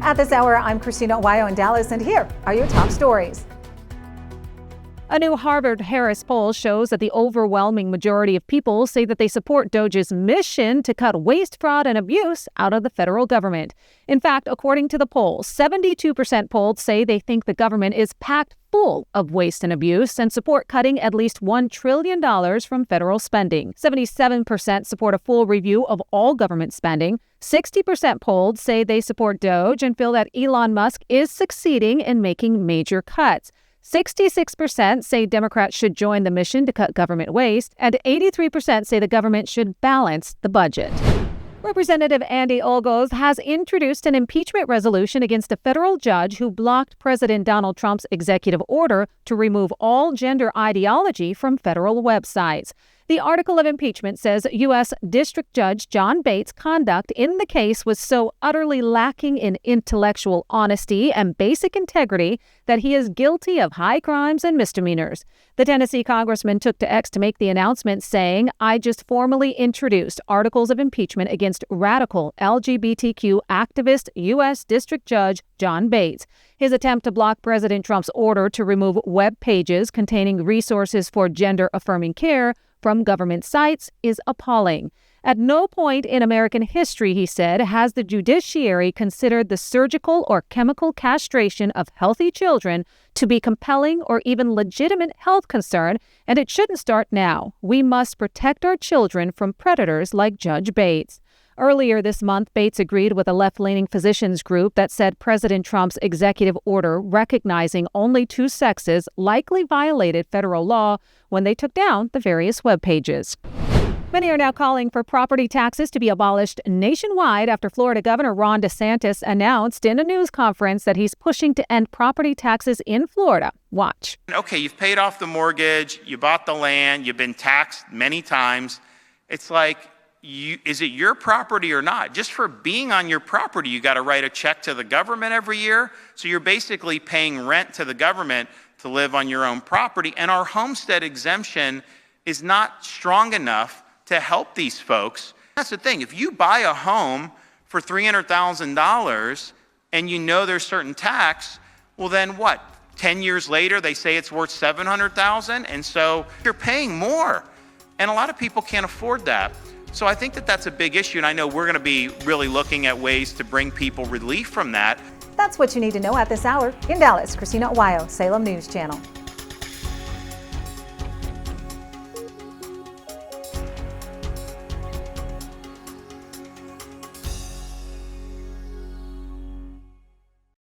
At this hour, I'm Christina in Dallas, and here are your top stories. A new Harvard-Harris poll shows that the overwhelming majority of people say that they support DOGE's mission to cut waste, fraud, and abuse out of the federal government. In fact, according to the poll, 72% polled say they think the government is packed full of waste and abuse and support cutting at least $1 trillion from federal spending. 77% support a full review of all government spending. 60% polled say they support DOGE and feel that Elon Musk is succeeding in making major cuts. 66% say Democrats should join the mission to cut government waste, and 83% say the government should balance the budget. Representative Andy Olgos has introduced an impeachment resolution against a federal judge who blocked President Donald Trump's executive order to remove all gender ideology from federal websites. The article of impeachment says U.S. District Judge John Bates' conduct in the case was so utterly lacking in intellectual honesty and basic integrity that he is guilty of high crimes and misdemeanors. The Tennessee congressman took to X to make the announcement, saying, "I just formally introduced articles of impeachment against radical LGBTQ activist U.S. District Judge John Bates. His attempt to block President Trump's order to remove web pages containing resources for gender-affirming care from government sites is appalling. At no point in American history," he said, "has the judiciary considered the surgical or chemical castration of healthy children to be compelling or even legitimate health concern, and it shouldn't start now. We must protect our children from predators like Judge Bates." Earlier this month, Bates agreed with a left-leaning physicians group that said President Trump's executive order recognizing only two sexes likely violated federal law when they took down the various web pages. Many are now calling for property taxes to be abolished nationwide after Florida Governor Ron DeSantis announced in a news conference that he's pushing to end property taxes in Florida. Watch. Okay, you've paid off the mortgage, you bought the land, you've been taxed many times. It's like, is it your property or not? Just for being on your property, you got to write a check to the government every year. So you're basically paying rent to the government to live on your own property. And our homestead exemption is not strong enough to help these folks. That's the thing. If you buy a home for $300,000 and you know there's certain tax, well then what? 10 years later, they say it's worth $700,000, and so you're paying more. And a lot of people can't afford that. So I think that that's a big issue, and I know we're going to be really looking at ways to bring people relief from that. That's what you need to know at this hour. In Dallas, Christina, Salem News Channel.